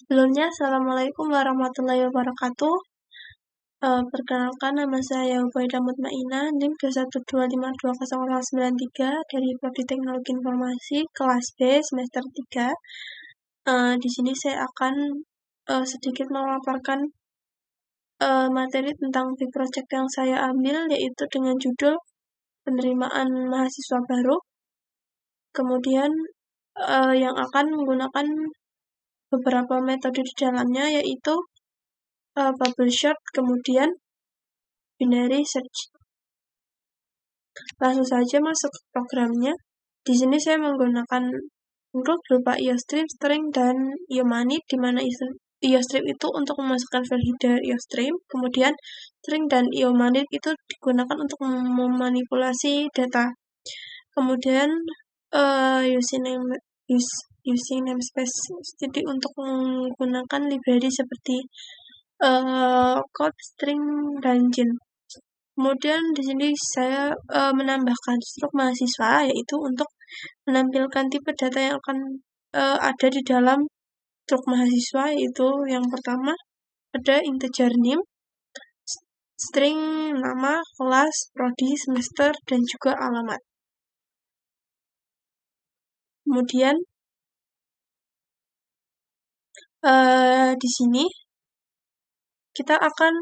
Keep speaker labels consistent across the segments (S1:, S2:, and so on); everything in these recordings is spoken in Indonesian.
S1: Sebelumnya, Assalamualaikum warahmatullahi wabarakatuh. Perkenalkan, nama saya Ubaidah Mutmainah, NIM 212520093 dari Prodi Teknologi Informasi, kelas B, semester 3. Di sini saya akan sedikit memaparkan materi tentang big project yang saya ambil, yaitu dengan judul penerimaan mahasiswa baru. Kemudian yang akan menggunakan beberapa metode di dalamnya, yaitu bubble chart, kemudian binary search. Langsung saja masuk ke programnya. Di sini saya menggunakan include berupa IOStream, string, dan IOMANIP, di mana IOStream itu untuk memasukkan file header IOStream, kemudian string dan IOMANIP itu digunakan untuk memanipulasi data. Kemudian using namespace, jadi untuk menggunakan library seperti code, string, dan gen. Kemudian di sini saya menambahkan struk mahasiswa, yaitu untuk menampilkan tipe data yang akan ada di dalam struk mahasiswa, yaitu yang pertama ada integer name, string nama, kelas, prodi, semester, dan juga alamat. Kemudian di sini kita akan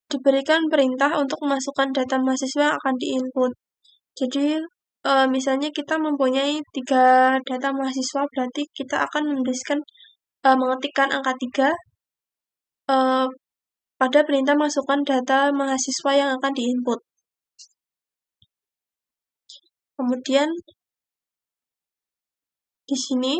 S1: diberikan perintah untuk memasukkan data mahasiswa yang akan diinput. Jadi misalnya kita mempunyai 3 data mahasiswa, berarti kita akan mengetikkan angka 3 pada perintah masukkan data mahasiswa yang akan diinput. Kemudian di sini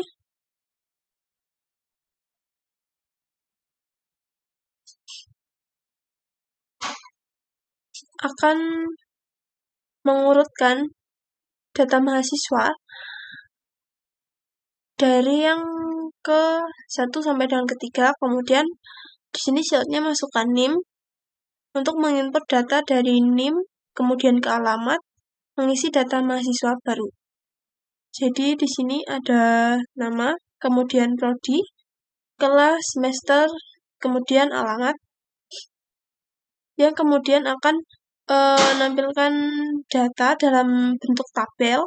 S1: akan mengurutkan data mahasiswa dari yang ke 1 sampai dengan ke-3. Kemudian di sini syaratnya masukkan NIM untuk menginput data dari NIM, kemudian ke alamat, mengisi data mahasiswa baru. Jadi di sini ada nama, kemudian prodi, kelas, semester, kemudian alamat, yang kemudian akan menampilkan data dalam bentuk tabel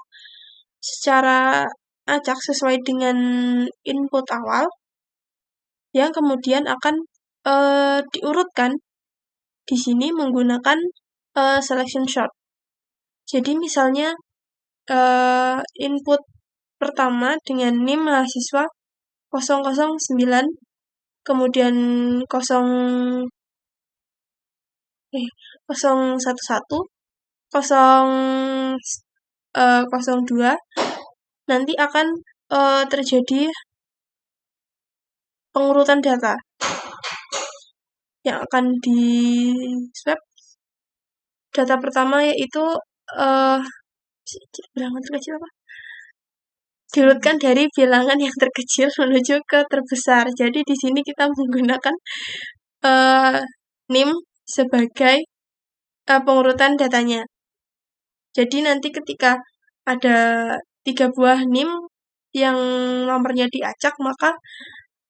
S1: secara acak sesuai dengan input awal, yang kemudian akan diurutkan di sini menggunakan selection sort. Jadi misalnya input pertama dengan NIM mahasiswa 009, kemudian 011, 02, nanti akan terjadi pengurutan data yang akan di swap. Data pertama yaitu bilangan terkecil apa? Diurutkan dari bilangan yang terkecil menuju ke terbesar. Jadi di sini kita menggunakan NIM sebagai pengurutan datanya. Jadi nanti ketika ada 3 buah NIM yang nomornya diacak, maka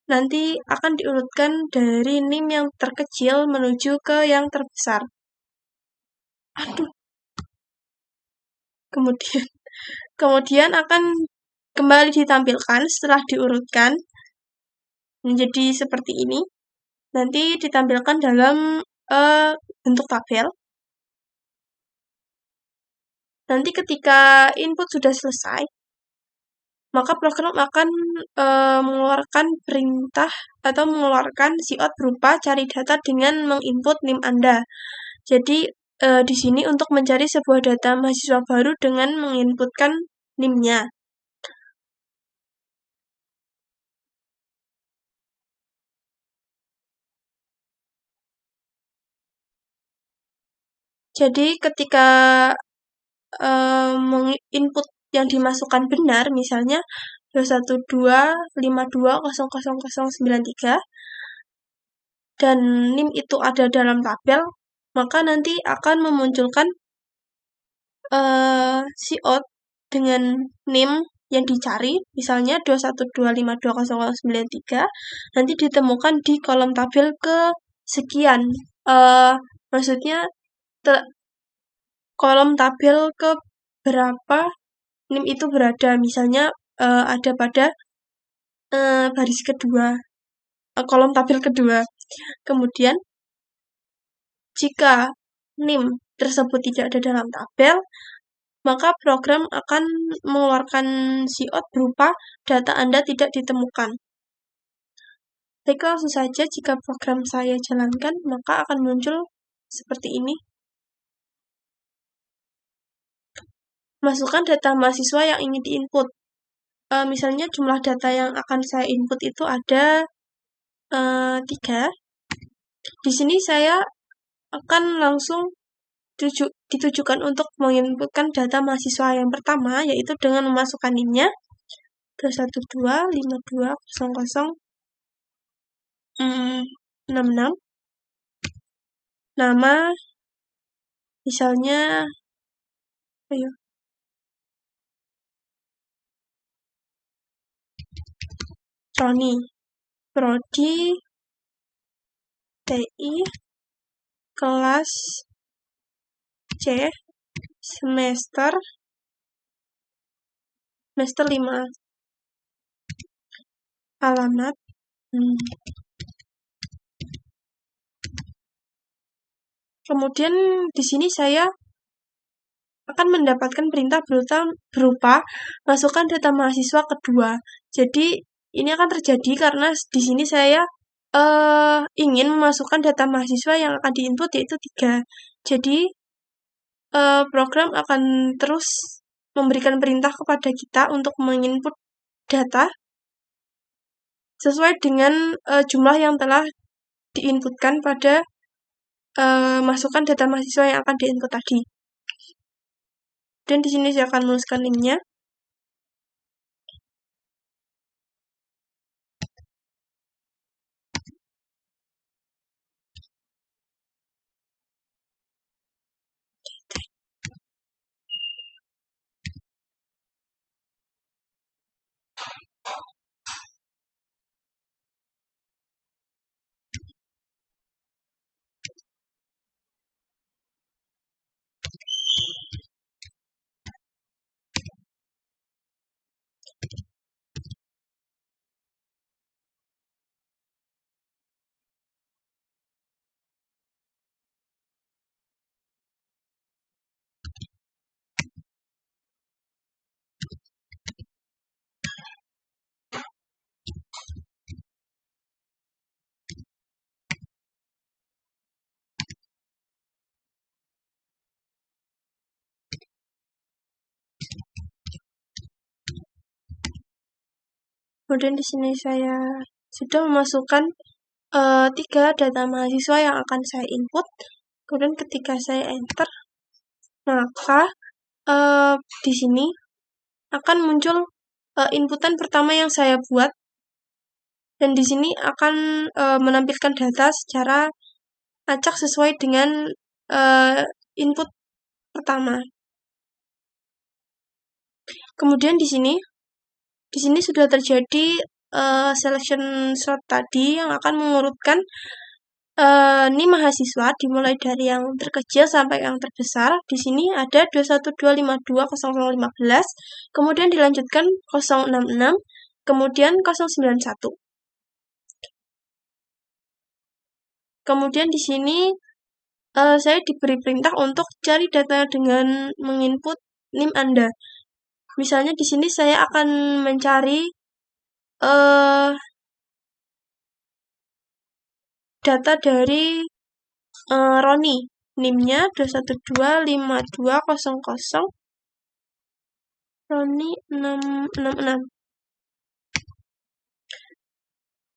S1: nanti akan diurutkan dari NIM yang terkecil menuju ke yang terbesar. Kemudian akan kembali ditampilkan setelah diurutkan menjadi seperti ini. Nanti ditampilkan dalam bentuk tabel. Nanti ketika input sudah selesai, maka program akan mengeluarkan perintah atau mengeluarkan cout berupa cari data dengan menginput NIM Anda. Jadi di sini untuk mencari sebuah data mahasiswa baru dengan menginputkan NIM-nya. Jadi ketika input yang dimasukkan benar, misalnya 21252000093, dan NIM itu ada dalam tabel, maka nanti akan memunculkan cout dengan NIM yang dicari, misalnya 212520093, nanti ditemukan di kolom tabel kesekian. Maksudnya kolom tabel ke berapa NIM itu berada, misalnya ada pada baris kedua, kolom tabel kedua. Kemudian jika NIM tersebut tidak ada dalam tabel, maka program akan mengeluarkan cout berupa data Anda tidak ditemukan. Baik, langsung saja jika program saya jalankan, maka akan muncul seperti ini. Masukkan data mahasiswa yang ingin diinput. Misalnya jumlah data yang akan saya input itu ada 3. Di sini saya akan langsung ditujukan untuk menginputkan data mahasiswa yang pertama, yaitu dengan memasukkan NIM-nya 212520066. Nama, misalnya, Roni, Prodi, TI, kelas C, semester 5. Alamat. Kemudian di sini saya akan mendapatkan perintah berupa masukkan data mahasiswa kedua. Jadi ini akan terjadi karena di sini saya ingin memasukkan data mahasiswa yang akan diinput yaitu 3. Jadi program akan terus memberikan perintah kepada kita untuk menginput data sesuai dengan jumlah yang telah diinputkan pada masukkan data mahasiswa yang akan diinput tadi. Dan di sini saya akan menuliskan NIM-nya. Kemudian di sini saya sudah memasukkan 3 data mahasiswa yang akan saya input. Kemudian ketika saya enter, maka di sini akan muncul inputan pertama yang saya buat, dan di sini akan menampilkan data secara acak sesuai dengan input pertama. Kemudian di sini sudah terjadi selection sort tadi yang akan mengurutkan NIM mahasiswa dimulai dari yang terkecil sampai yang terbesar. Di sini ada 212520015, kemudian dilanjutkan 066, kemudian 091. Kemudian di sini saya diberi perintah untuk cari data dengan menginput NIM Anda. Misalnya di sini saya akan mencari data dari Roni, NIM-nya 2125200, Roni 666.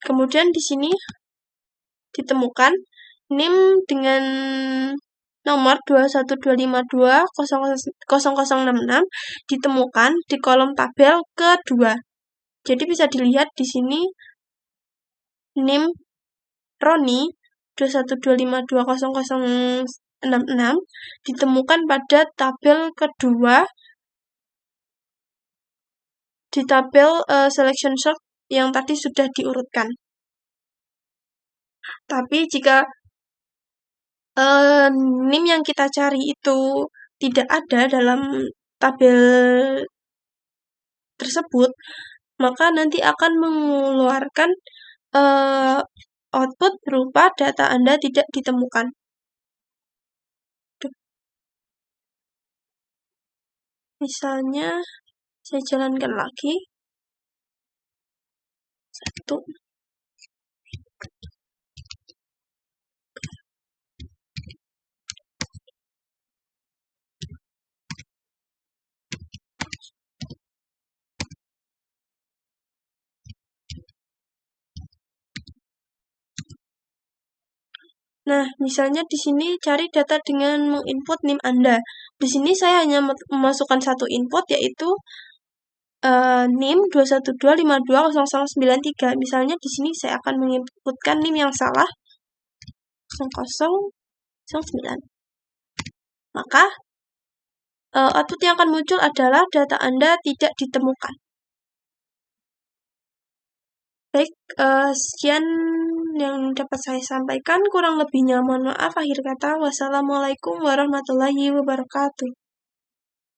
S1: Kemudian di sini ditemukan NIM dengan nomor 212520066 ditemukan di kolom tabel kedua. Jadi bisa dilihat di sini NIM Roni 212520066 ditemukan pada tabel kedua di tabel selection sort yang tadi sudah diurutkan. Tapi jika NIM yang kita cari itu tidak ada dalam tabel tersebut, maka nanti akan mengeluarkan output berupa data Anda tidak ditemukan. Misalnya, saya jalankan lagi. 1. Nah, misalnya di sini cari data dengan menginput NIM Anda. Di sini saya hanya memasukkan satu input, yaitu NIM 212520093. Misalnya di sini saya akan menginputkan NIM yang salah 0009. Maka output yang akan muncul adalah data Anda tidak ditemukan. Baik, sekian yang dapat saya sampaikan. Kurang lebihnya mohon maaf. Akhir kata, wassalamualaikum warahmatullahi wabarakatuh.